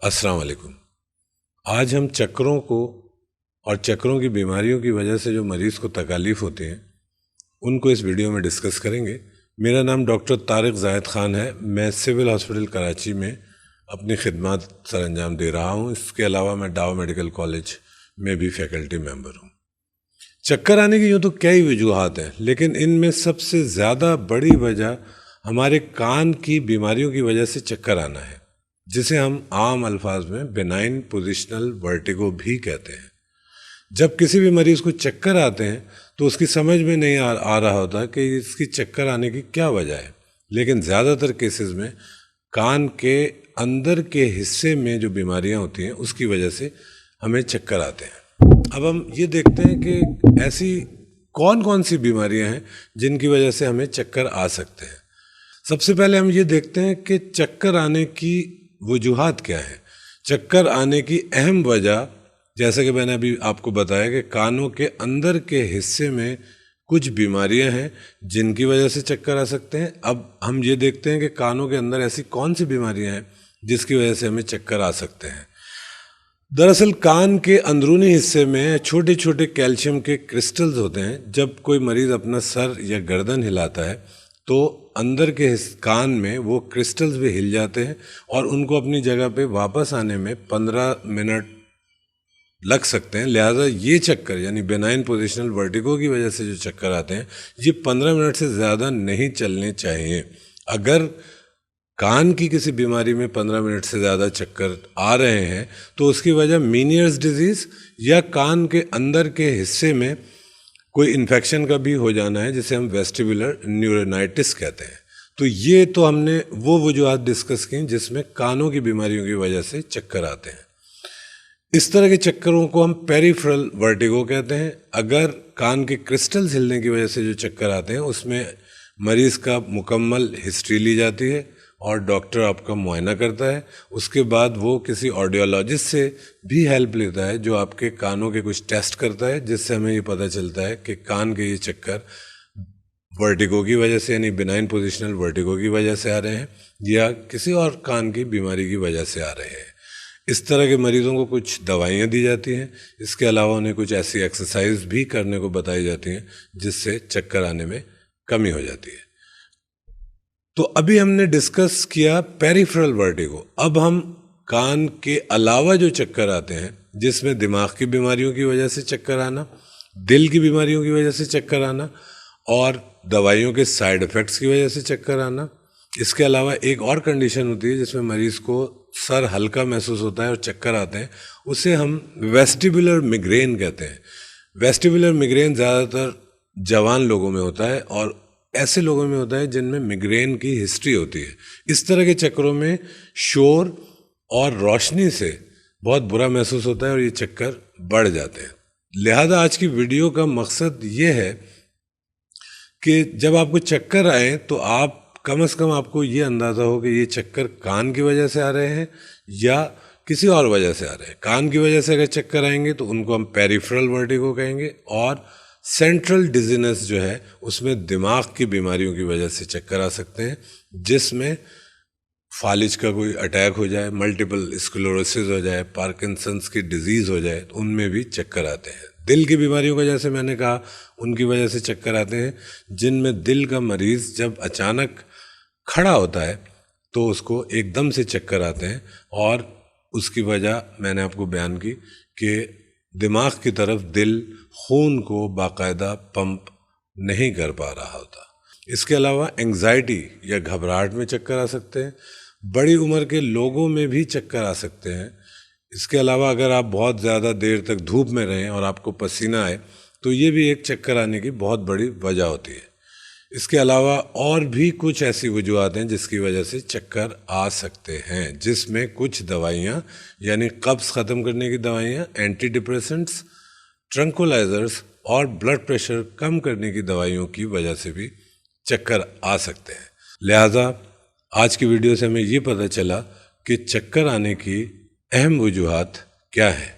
अस्सलाम वालेकुम। आज हम चक्करों को और चक्करों की बीमारियों की वजह से जो मरीज़ को तकालीफ होती हैं उनको इस वीडियो में डिस्कस करेंगे। मेरा नाम डॉक्टर तारिक ज़ाहिद ख़ान है। मैं सिविल हॉस्पिटल कराची में अपनी खिदमत सर अंजाम दे रहा हूँ। इसके अलावा मैं डाव मेडिकल कॉलेज में भी फैकल्टी मेंबर हूँ। चक्कर आने की यूँ तो कई वजूहात हैं, लेकिन इनमें सबसे ज़्यादा बड़ी वजह हमारे कान की बीमारियों की वजह से चक्कर आना है, जिसे हम आम अल्फाज में बेनाइन पोजिशनल वर्टिगो भी कहते हैं। जब किसी भी मरीज़ को चक्कर आते हैं तो उसकी समझ में नहीं आ रहा होता कि इसकी चक्कर आने की क्या वजह है, लेकिन ज़्यादातर केसेस में कान के अंदर के हिस्से में जो बीमारियां होती हैं उसकी वजह से हमें चक्कर आते हैं। अब हम ये देखते हैं कि ऐसी कौन कौन सी बीमारियां हैं जिनकी वजह से हमें चक्कर आ सकते हैं। सबसे पहले हम ये देखते हैं कि चक्कर आने की वजूहात क्या है। चक्कर आने की अहम वजह, जैसे कि मैंने अभी आपको बताया, कि कानों के अंदर के हिस्से में कुछ बीमारियां हैं जिनकी वजह से चक्कर आ सकते हैं। अब हम ये देखते हैं कि कानों के अंदर ऐसी कौन सी बीमारियां हैं जिसकी वजह से हमें चक्कर आ सकते हैं। दरअसल कान के अंदरूनी हिस्से में छोटे छोटे कैल्शियम के क्रिस्टल्स होते हैं। जब कोई मरीज़ अपना सर या गर्दन हिलाता है तो अंदर के कान में वो क्रिस्टल्स भी हिल जाते हैं और उनको अपनी जगह पे वापस आने में 15 मिनट लग सकते हैं। लिहाजा ये चक्कर यानी बेनाइन पोजिशनल वर्टिगो की वजह से जो चक्कर आते हैं ये 15 मिनट से ज़्यादा नहीं चलने चाहिए। अगर कान की किसी बीमारी में 15 मिनट से ज़्यादा चक्कर आ रहे हैं तो उसकी वजह मीनियर्स डिजीज़ या कान के अंदर के हिस्से में कोई इन्फेक्शन का भी हो जाना है, जिसे हम वेस्टिबुलर न्यूरोनाइटिस कहते हैं। तो ये तो हमने वो वजूहात डिस्कस की जिसमें कानों की बीमारियों की वजह से चक्कर आते हैं। इस तरह के चक्करों को हम पेरिफेरल वर्टिगो कहते हैं। अगर कान के क्रिस्टल्स हिलने की वजह से जो चक्कर आते हैं उसमें मरीज़ का मुकम्मल हिस्ट्री ली जाती है और डॉक्टर आपका मुआयना करता है। उसके बाद वो किसी ऑडियोलॉजिस्ट से भी हेल्प लेता है जो आपके कानों के कुछ टेस्ट करता है, जिससे हमें ये पता चलता है कि कान के ये चक्कर वर्टिगो की वजह से यानी बेनाइन पोजिशनल वर्टिगो की वजह से आ रहे हैं या किसी और कान की बीमारी की वजह से आ रहे हैं। इस तरह के मरीज़ों को कुछ दवाइयाँ दी जाती हैं। इसके अलावा उन्हें कुछ ऐसी एक्सरसाइज भी करने को बताई जाती हैं जिससे चक्कर आने में कमी हो जाती है। तो अभी हमने डिस्कस किया पेरिफेरल वर्टिगो। अब हम कान के अलावा जो चक्कर आते हैं, जिसमें दिमाग की बीमारियों की वजह से चक्कर आना, दिल की बीमारियों की वजह से चक्कर आना और दवाइयों के साइड इफ़ेक्ट्स की वजह से चक्कर आना। इसके अलावा एक और कंडीशन होती है जिसमें मरीज़ को सर हल्का महसूस होता है और चक्कर आते हैं, उसे हम वेस्टिबुलर मिग्रेन कहते हैं। वेस्टिबुलर मिग्रेन ज़्यादातर जवान लोगों में होता है और ऐसे लोगों में होता है जिनमें मिग्रेन की हिस्ट्री होती है। इस तरह के चक्करों में शोर और रोशनी से बहुत बुरा महसूस होता है और ये चक्कर बढ़ जाते हैं। लिहाजा आज की वीडियो का मकसद ये है कि जब आपको चक्कर आए तो आप कम से कम आपको ये अंदाज़ा हो कि ये चक्कर कान की वजह से आ रहे हैं या किसी और वजह से आ रहे हैं। कान की वजह से अगर चक्कर आएंगे तो उनको हम पेरिफेरल वर्टिगो कहेंगे और सेंट्रल डिजीनेस जो है उसमें दिमाग की बीमारियों की वजह से चक्कर आ सकते हैं, जिसमें फालिज का कोई अटैक हो जाए, मल्टीपल स्क्लेरोसिस हो जाए, पार्किंसंस की डिजीज़ हो जाए, तो उनमें भी चक्कर आते हैं। दिल की बीमारियों का जैसे मैंने कहा उनकी वजह से चक्कर आते हैं, जिनमें दिल का मरीज़ जब अचानक खड़ा होता है तो उसको एकदम से चक्कर आते हैं और उसकी वजह मैंने आपको बयान की कि दिमाग की तरफ दिल खून को बाकायदा पंप नहीं कर पा रहा होता। इसके अलावा एंग्जाइटी या घबराहट में चक्कर आ सकते हैं। बड़ी उम्र के लोगों में भी चक्कर आ सकते हैं। इसके अलावा अगर आप बहुत ज़्यादा देर तक धूप में रहें और आपको पसीना आए तो ये भी एक चक्कर आने की बहुत बड़ी वजह होती है। इसके अलावा और भी कुछ ऐसी वजूहात हैं जिसकी वजह से चक्कर आ सकते हैं, जिसमें कुछ दवाइयाँ यानी कब्ज़ ख़त्म करने की दवाइयाँ, एंटी डिप्रेसेंट्स, ट्रंकुलाइजर्स और ब्लड प्रेशर कम करने की दवाइयों की वजह से भी चक्कर आ सकते हैं। लिहाजा आज की वीडियो से हमें ये पता चला कि चक्कर आने की अहम वजूहात क्या है।